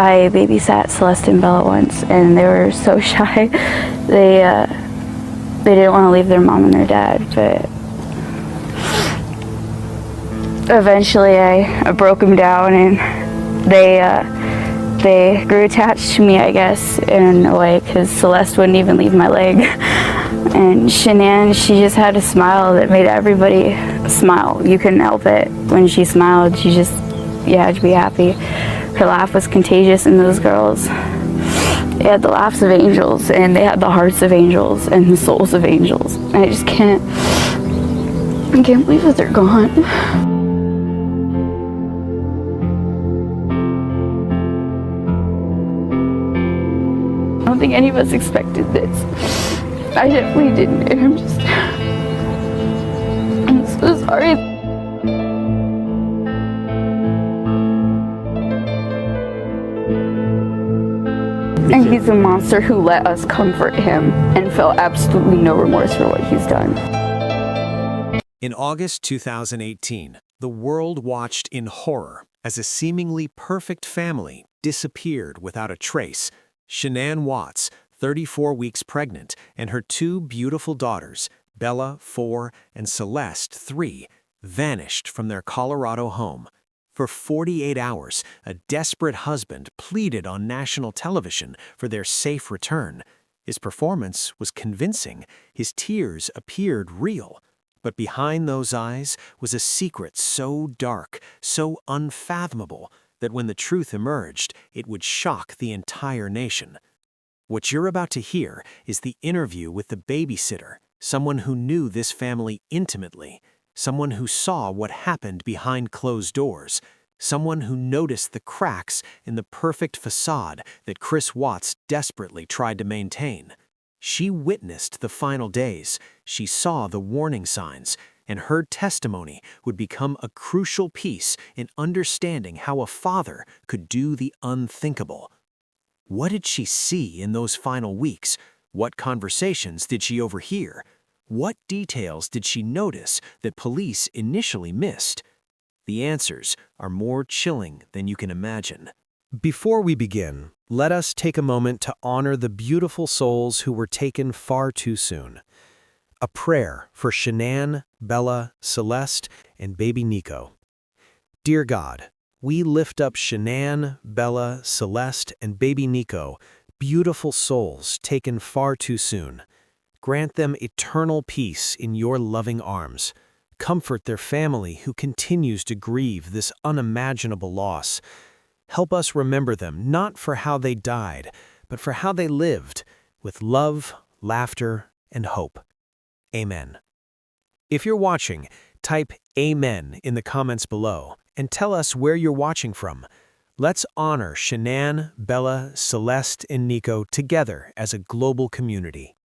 I babysat Celeste and Bella once, and they were so shy. They didn't want to leave their mom and their dad, but eventually I broke them down, and they grew attached to me, I guess, in a way, because Celeste wouldn't even leave my leg. And Shanann, she just had a smile that made everybody smile. You couldn't help it. When she smiled, you had to be happy. Her laugh was contagious, and those girls, they had the laughs of angels, and they had the hearts of angels, and the souls of angels. And I can't believe that they're gone. I don't think any of us expected this. I definitely didn't, and I'm so sorry. And he's a monster who let us comfort him and felt absolutely no remorse for what he's done. In August 2018, the world watched in horror as a seemingly perfect family disappeared without a trace. Shanann Watts, 34 weeks pregnant, and her two beautiful daughters, Bella, 4, and Celeste, 3, vanished from their Colorado home. For 48 hours, a desperate husband pleaded on national television for their safe return. His performance was convincing. His tears appeared real. But behind those eyes was a secret so dark, so unfathomable, that when the truth emerged, it would shock the entire nation. What you're about to hear is the interview with the babysitter, someone who knew this family intimately, someone who saw what happened behind closed doors, someone who noticed the cracks in the perfect facade that Chris Watts desperately tried to maintain. She witnessed the final days, she saw the warning signs, and her testimony would become a crucial piece in understanding how a father could do the unthinkable. What did she see in those final weeks? What conversations did she overhear? What details did she notice that police initially missed? The answers are more chilling than you can imagine. Before we begin, let us take a moment to honor the beautiful souls who were taken far too soon. A prayer for Shanann, Bella, Celeste, and baby Nico. Dear God, we lift up Shanann, Bella, Celeste, and baby Nico, beautiful souls taken far too soon. Grant them eternal peace in your loving arms. Comfort their family who continues to grieve this unimaginable loss. Help us remember them not for how they died, but for how they lived, with love, laughter, and hope. Amen. If you're watching, type Amen in the comments below and tell us where you're watching from. Let's honor Shanann, Bella, Celeste, and Nico together as a global community.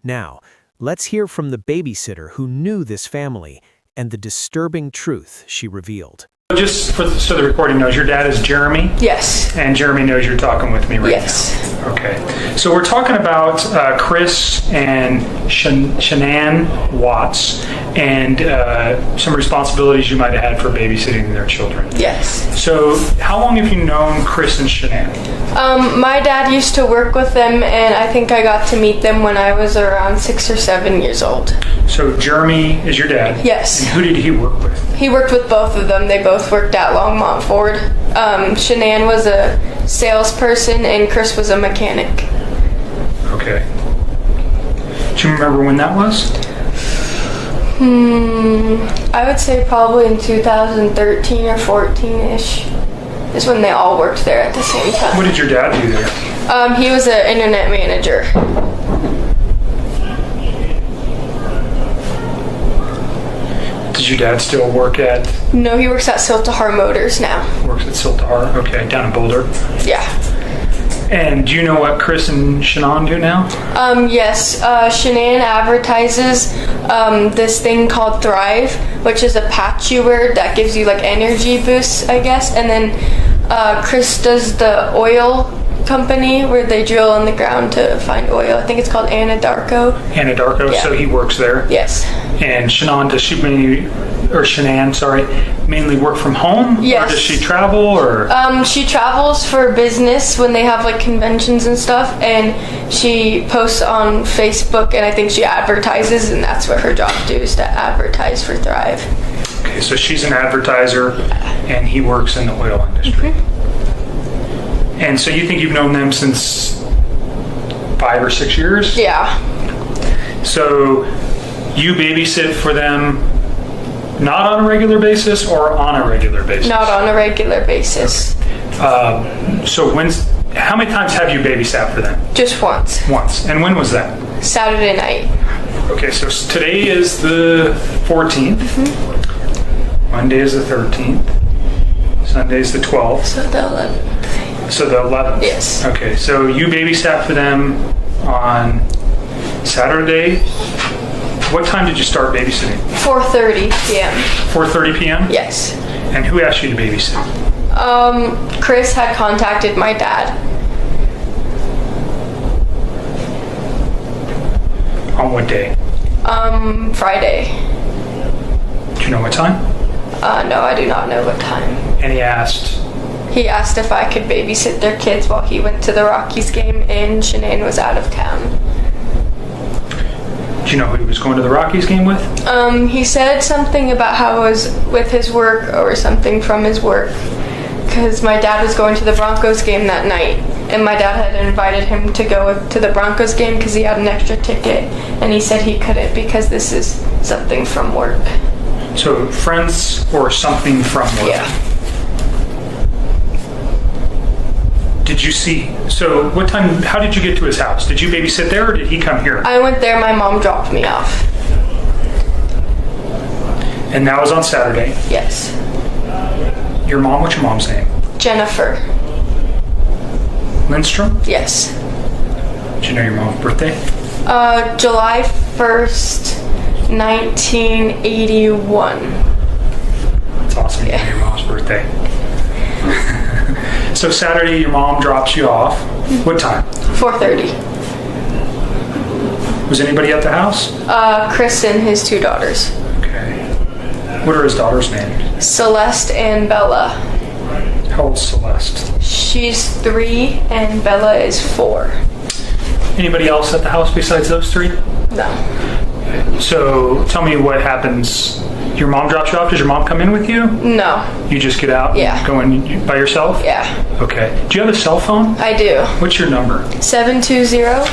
Now, let's hear from the babysitter who knew this family and the disturbing truth she revealed. Just so the recording knows, your dad is Jeremy? Yes. And Jeremy knows you're talking with me right yes. now? Okay. So we're talking about Chris and Shanann Watts and some responsibilities you might have had for babysitting their children. Yes. So how long have you known Chris and Shanann? My dad used to work with them, and I think I got to meet them when I was around 6 or 7 years old. So Jeremy is your dad? Yes. And who did he work with? He worked with both of them. They both worked at Longmont Ford. Shanann was a salesperson, and Chris was a mechanic. Okay. Do you remember when that was? I would say probably in 2013 or 14-ish is when they all worked there at the same time. What did your dad do there? He was an internet manager. Does your dad still work at? No, he works at Siltahar Motors now. Works at Siltahar, okay, down in Boulder. Yeah. And do you know what Chris and Shanann do now? Yes. Shanann advertises this thing called Thrive, which is a patch you wear that gives you like energy boosts, I guess. And then Chris does the oil company where they drill on the ground to find oil. I think it's called Anadarko. Anadarko, Yeah. so he works there. Yes. And Shanann, mainly work from home? Yes. Or does she travel, or? She travels for business when they have like conventions and stuff, and she posts on Facebook, and I think she advertises, and that's what her job is to advertise for Thrive. Okay, so she's an advertiser, and he works in the oil industry. And so you think you've known them since 5 or 6 years? Yeah. So you babysit for them not on a regular basis or on a regular basis? Not on a regular basis. So how many times have you babysat for them? Just once. Once. And when was that? Saturday night. Okay, so today is the 14th. Monday is the 13th. Sunday is the 12th. So the 11th. So the 11th? Yes. Okay, so you babysat for them on Saturday. What time did you start babysitting? 4:30 p.m. 4:30 p.m.? Yes. And who asked you to babysit? Chris had contacted my dad. On what day? Friday. Do you know what time? No, I do not know what time. And he asked, if I could babysit their kids while he went to the Rockies game and Shanann was out of town. do you know who he was going to the Rockies game with? He said something about how it was with his work or something from his work. Because my dad was going to the Broncos game that night. And my dad had invited him to go to the Broncos game because he had an extra ticket. And he said he couldn't because this is something from work. So friends or something from work? Yeah. Did you see, so what time, how did you get to his house? Did you babysit there or did he come here? I went there, my mom dropped me off. And that was on Saturday. Yes. Your mom, what's your mom's name? Jennifer. Lindstrom? Yes. Do you know your mom's birthday? July 1st, 1981. It's awesome you know your mom's birthday. So Saturday your mom drops you off. What time? 4:30. Was anybody at the house? Chris and his 2 daughters. Okay. What are his daughters' names? Celeste and Bella. How old's Celeste? She's 3 and Bella is 4. Anybody else at the house besides those 3? No. So tell me what happens. Your mom drops you off. Does your mom come in with you? No. You just get out? Yeah. Go in by yourself? Yeah. Okay. Do you have a cell phone? I do. What's your number? 720.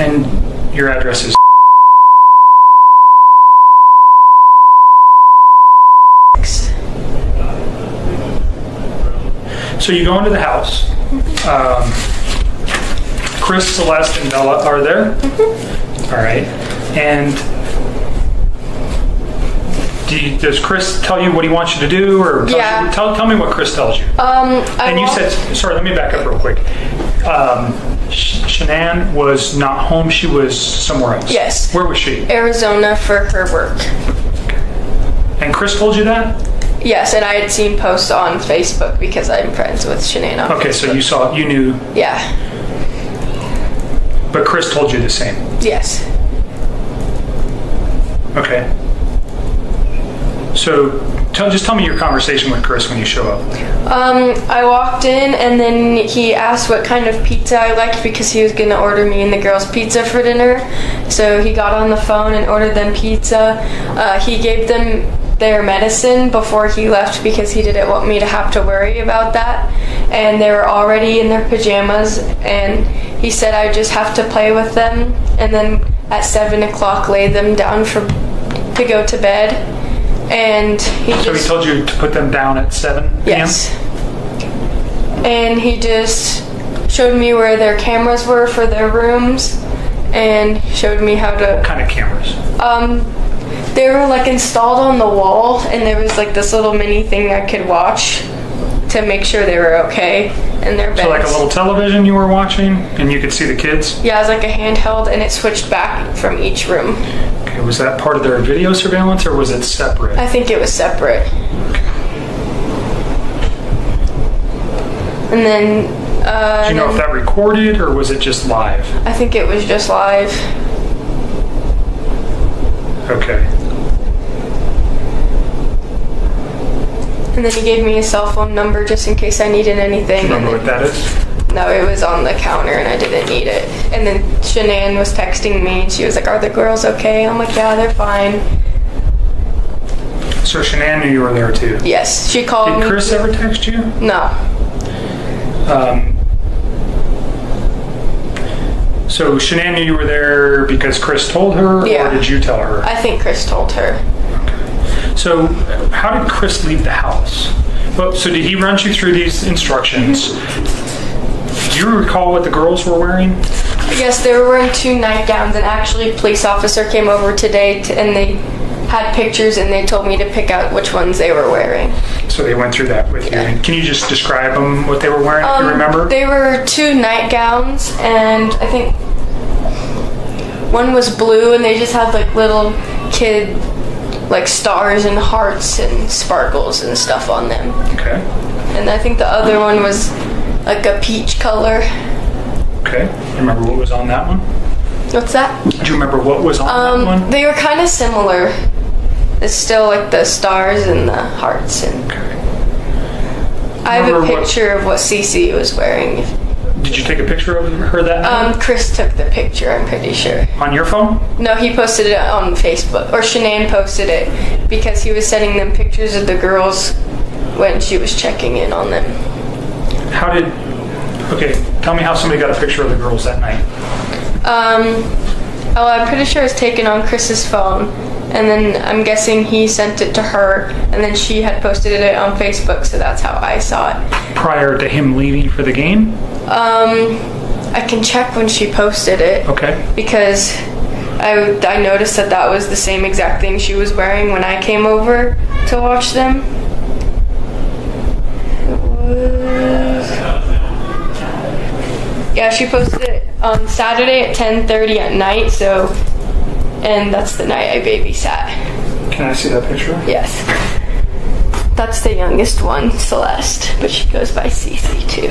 And your address is. So you go into the house. Chris, Celeste, and Bella are there. All right. And does Chris tell you what he wants you to do, or tell me what Chris tells you? And you said, sorry, let me back up real quick. Shanann was not home. She was somewhere else. Yes. Where was she? Arizona for her work. And Chris told you that? Yes, and I had seen posts on Facebook because I'm friends with Shanann on Okay, Facebook. so you knew. Yeah. But Chris told you the same. Yes. Okay. So just tell me your conversation with Chris when you show up. I walked in and then he asked what kind of pizza I liked because he was going to order me and the girls pizza for dinner. So he got on the phone and ordered them pizza. He gave them their medicine before he left because he didn't want me to have to worry about that. And they were already in their pajamas and he said I just have to play with them and then at 7 o'clock lay them down to go to bed. And he told you to put them down at 7 p.m.? Yes. And he just showed me where their cameras were for their rooms and showed me how to... What kind of cameras? They were like installed on the wall and there was like this little mini thing I could watch. to make sure they were okay in their beds. So like a little television you were watching, and you could see the kids? Yeah, it was like a handheld, and it switched back from each room. Okay, was that part of their video surveillance, or was it separate? I think it was separate. And then... Do you know if that recorded, or was it just live? I think it was just live. Okay. And then he gave me a cell phone number just in case I needed anything. Do you remember what that is? No, it was on the counter and I didn't need it. And then Shanann was texting me and she was like, "Are the girls okay?" I'm like, "Yeah, they're fine." So Shanann knew you were there too? Yes, she called me. Did Chris ever text you? No. So Shanann knew you were there because Chris told her, Yeah. or did you tell her? I think Chris told her. So how did Chris leave the house? Well, so did he run you through these instructions? Do you recall what the girls were wearing? Yes, they were wearing 2 nightgowns, and actually a police officer came over today and they had pictures and they told me to pick out which ones they were wearing. So they went through that with you. And can you just describe them, what they were wearing, if you remember? They were 2 nightgowns, and I think one was blue, and they just had like little kid, like stars and hearts and sparkles and stuff on them. Okay. And I think the other one was like a peach color. Okay. You remember what was on that one? What's that? Do you remember what was on that one? They were kind of similar. It's still like the stars and the hearts. And Okay. I have a Remember what- picture of what Cece was wearing. Did you take a picture of her that night? Chris took the picture, I'm pretty sure. On your phone? No, he posted it on Facebook, or Shanann posted it, because he was sending them pictures of the girls when she was checking in on them. Okay, tell me how somebody got a picture of the girls that night. I'm pretty sure it's taken on Chris's phone, and then I'm guessing he sent it to her, and then she had posted it on Facebook, so that's how I saw it. Prior to him leaving for the game? I can check when she posted it. Okay. Because I noticed that was the same exact thing she was wearing when I came over to watch them. It was... Yeah, she posted it on Saturday at 10:30 at night, and that's the night I babysat. Can I see that picture? Yes. That's the youngest one, Celeste, but she goes by Cece too.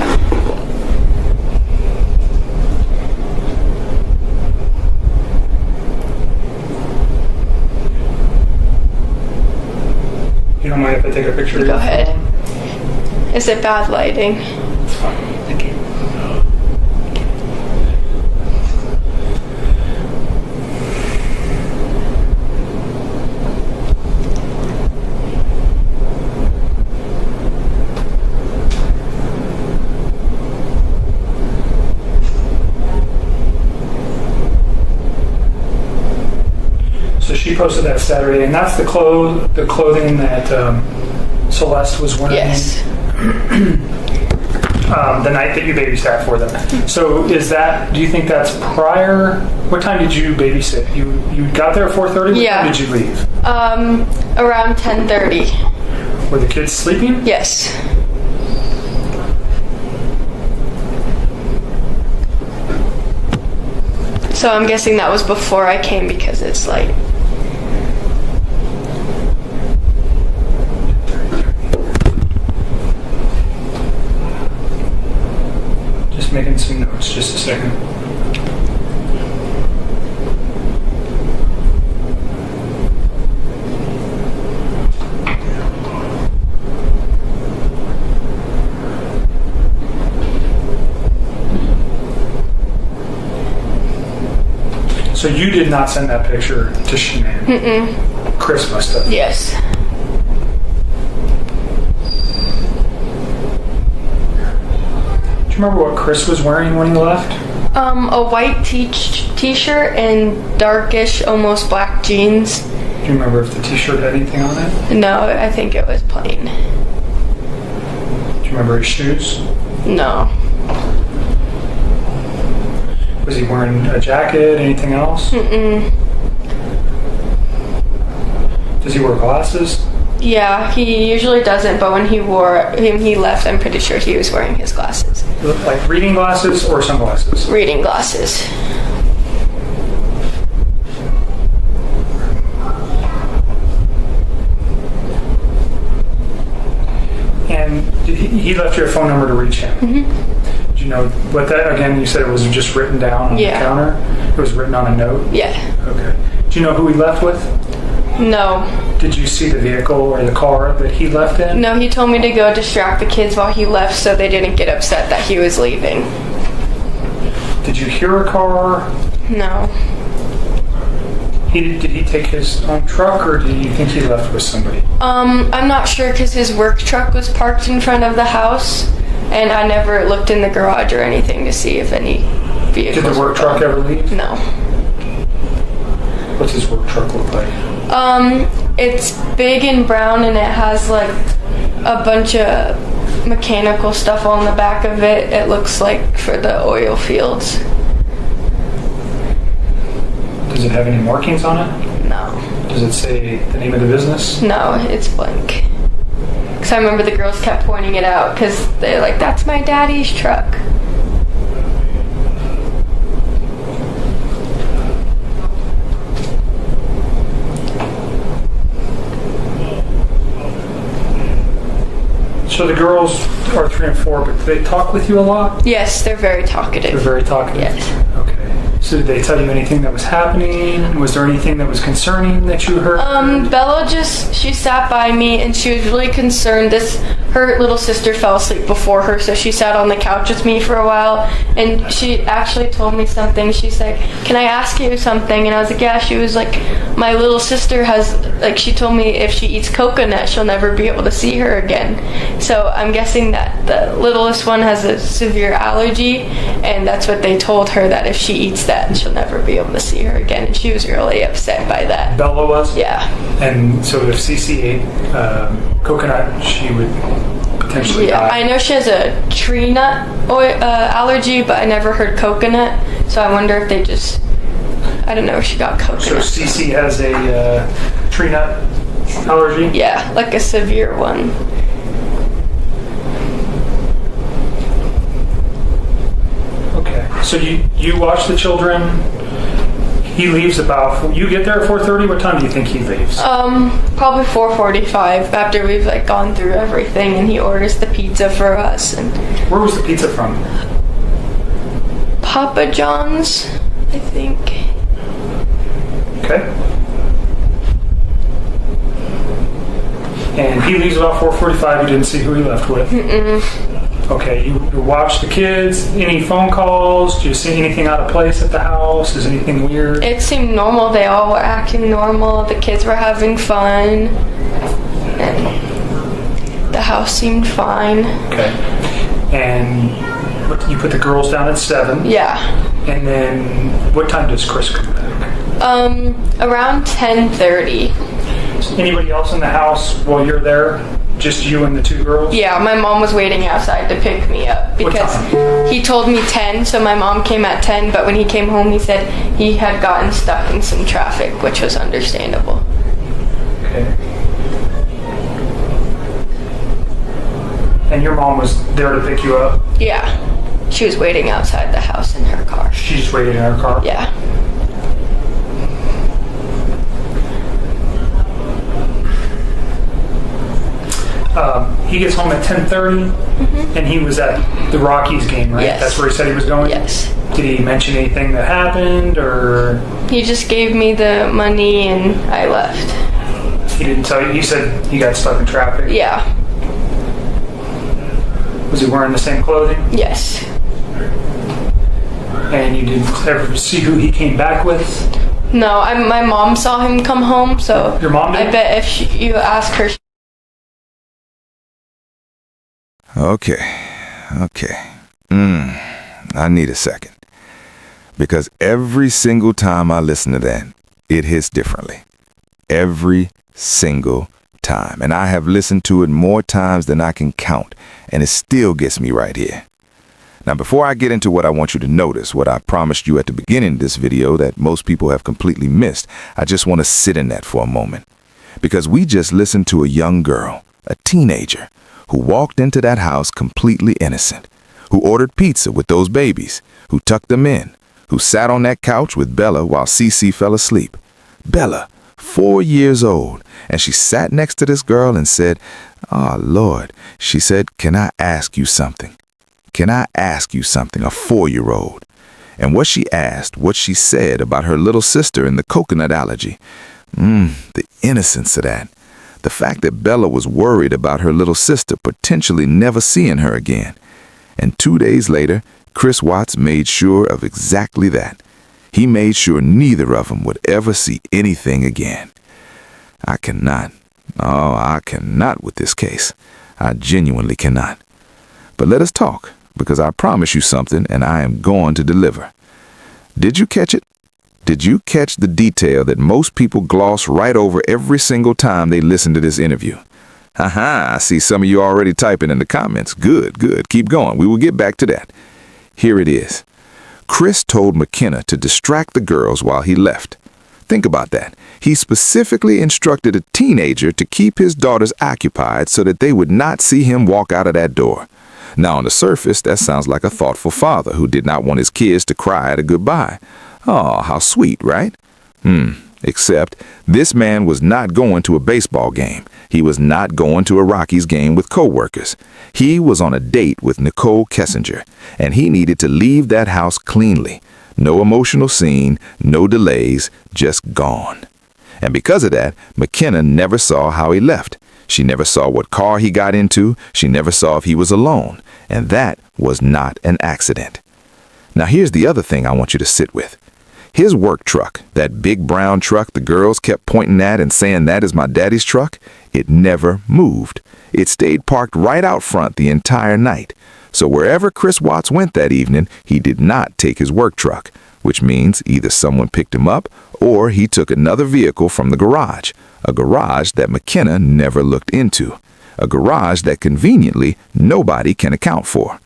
You don't mind if I take a picture of Go your ahead. phone? Is it bad lighting? It's fine. Okay. So she posted that Saturday, and that's the clothing that Celeste was wearing. Yes. The night that you babysat for them. So do you think that's prior? What time did you babysit? You got there at 4:30? Yeah. When did you leave? Around 10:30. Were the kids sleeping? Yes. So I'm guessing that was before I came because it's light. Just making some notes, just a second. So you did not send that picture to Shanann? Mm-mm. Chris must have. Yes. Do you remember what Chris was wearing when he left? A white t-shirt and darkish, almost black jeans. Do you remember if the t-shirt had anything on it? No, I think it was plain. Do you remember his shoes? No. Was he wearing a jacket, anything else? Mm-mm. Does he wear glasses? Yeah, he usually doesn't, but when he left, I'm pretty sure he was wearing his glasses. Like reading glasses or sunglasses? Reading glasses. And he left you a phone number to reach him. Mm-hmm. Do you know what that, again, you said it was just written down on the counter? It was written on a note? Yeah. Okay. Do you know who he left with? No. Did you see the vehicle or the car that he left in? No, he told me to go distract the kids while he left so they didn't get upset that he was leaving. Did you hear a car? No. Did he take his own truck, or do you think he left with somebody? I'm not sure because his work truck was parked in front of the house, and I never looked in the garage or anything to see if any vehicles. Did the work truck ever leave? No. What's his work truck look like? It's big and brown, and it has like a bunch of mechanical stuff on the back of it. It looks like for the oil fields. Does it have any markings on it? No. Does it say the name of the business? No, it's blank. Because I remember the girls kept pointing it out because they're like, that's my daddy's truck. So the girls are 3 and 4, but do they talk with you a lot? Yes, they're very talkative. They're very talkative? Yes. Okay. So did they tell you anything that was happening? Was there anything that was concerning that you heard? Bella she sat by me and she was really concerned. Her little sister fell asleep before her, so she sat on the couch with me for a while, and she actually told me something. She's like, can I ask you something? And I was like, yeah. She was like, my little sister she told me if she eats coconut, she'll never be able to see her again. So I'm guessing that the littlest one has a severe allergy, and that's what they told her, that if she eats that, she'll never be able to see her again. And she was really upset by that. Bella was? Yeah. And so if Cece ate coconut, she would potentially die? I know she has a tree nut allergy, but I never heard coconut. So I wonder if they just, I don't know if she got coconut. So Cece has a tree nut allergy? Yeah, like a severe one. Okay. So you watch the children. He leaves you get there at 4:30. What time do you think he leaves? Probably 4:45 after we've gone through everything, and he orders the pizza for us. And where was the pizza from? Papa John's, I think. Okay. And he leaves about 4:45. You didn't see who he left with? Mm-mm. Okay, you watch the kids. Any phone calls? Do you see anything out of place at the house? Is anything weird? It seemed normal. They all were acting normal. The kids were having fun. And the house seemed fine. Okay. And you put the girls down at 7? Yeah. And then what time does Chris come back? Around 10:30. Anybody else in the house while you're there? Just you and the 2 girls? Yeah, my mom was waiting outside to pick me up because he told me 10, so my mom came at 10, but when he came home he said he had gotten stuck in some traffic, which was understandable. Okay. And your mom was there to pick you up? Yeah. She was waiting outside the house in her car. She's waiting in her car? Yeah. He gets home at 10:30, and he was at the Rockies game, right? Yes. That's where he said he was going? Yes. Did he mention anything that happened, or? He just gave me the money and I left. He didn't tell you? He said he got stuck in traffic? Yeah. Was he wearing the same clothing? Yes. And you didn't ever see who he came back with? No, my mom saw him come home, so Your mom did? I bet if you ask her. Okay. I need a second. Because every single time I listen to that, it hits differently. Every single time. And I have listened to it more times than I can count, and it still gets me right here. Now, before I get into what I want you to notice, what I promised you at the beginning of this video that most people have completely missed, I just want to sit in that for a moment. because we just listened to a young girl, a teenager, who walked into that house completely innocent, who ordered pizza with those babies, who tucked them in, who sat on that couch with Bella while Cece fell asleep. Bella, 4 years old, and she sat next to this girl and said, "Oh, Lord," she said, "can I ask you something? Can I ask you something?" A 4-year-old. And what she asked, what she said about her little sister and the coconut allergy. The innocence of that. The fact that Bella was worried about her little sister potentially never seeing her again. And 2 days later, Chris Watts made sure of exactly that. He made sure neither of them would ever see anything again. I cannot with this case. I genuinely cannot. But let us talk, because I promise you something and I am going to deliver. Did you catch it? Did you catch the detail that most people gloss right over every single time they listen to this interview? Haha, I see some of you already typing in the comments. Good, good. Keep going. We will get back to that. Here it is. Chris told McKenna to distract the girls while he left. Think about that. He specifically instructed a teenager to keep his daughters occupied so that they would not see him walk out of that door. Now, on the surface, that sounds like a thoughtful father who did not want his kids to cry at a goodbye. Oh, how sweet, right? Except this man was not going to a baseball game. He was not going to a Rockies game with co-workers. He was on a date with Nicole Kessinger, and he needed to leave that house cleanly. No emotional scene, no delays, just gone. And because of that, McKenna never saw how he left. She never saw what car he got into. She never saw if he was alone. And that was not an accident. Now here's the other thing I want you to sit with. His work truck, that big brown truck the girls kept pointing at and saying that is my daddy's truck, it never moved. It stayed parked right out front the entire night. So wherever Chris Watts went that evening, he did not take his work truck, which means either someone picked him up or he took another vehicle from the garage, a garage that McKenna never looked into, a garage that conveniently nobody can account for.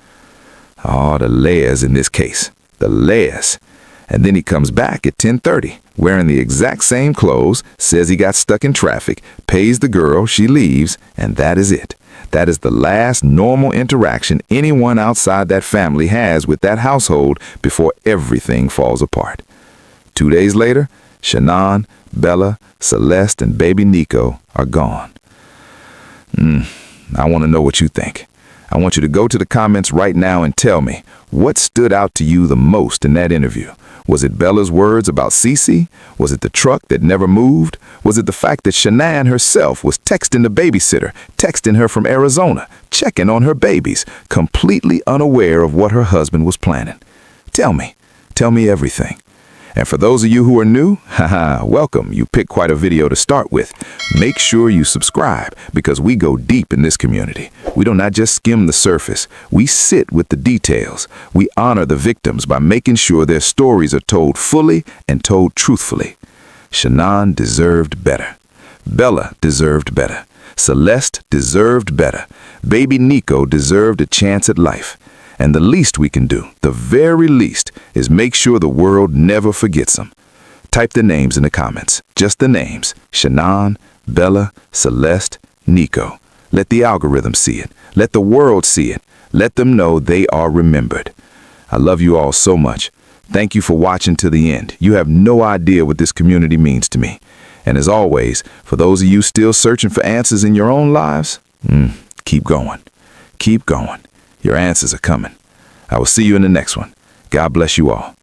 Oh, the layers in this case, the layers. And then he comes back at 10:30, wearing the exact same clothes, says he got stuck in traffic, pays the girl, she leaves, and that is it. That is the last normal interaction anyone outside that family has with that household before everything falls apart. 2 days later, Shanann, Bella, Celeste, and baby Nico are gone. I want to know what you think. I want you to go to the comments right now and tell me what stood out to you the most in that interview. Was it Bella's words about Cece? Was it the truck that never moved? Was it the fact that Shanann herself was texting the babysitter, texting her from Arizona, checking on her babies, completely unaware of what her husband was planning? Tell me everything. And for those of you who are new, welcome. You picked quite a video to start with. Make sure you subscribe because we go deep in this community. We do not just skim the surface. We sit with the details. We honor the victims by making sure their stories are told fully and told truthfully. Shanann deserved better. Bella deserved better. Celeste deserved better. Baby Nico deserved a chance at life. And the least we can do, the very least, is make sure the world never forgets them. Type the names in the comments. Just the names. Shanann, Bella, Celeste, Nico. Let the algorithm see it. Let the world see it. Let them know they are remembered. I love you all so much. Thank you for watching to the end. You have no idea what this community means to me. And as always, for those of you still searching for answers in your own lives, keep going. Keep going. Your answers are coming. I will see you in the next one. God bless you all.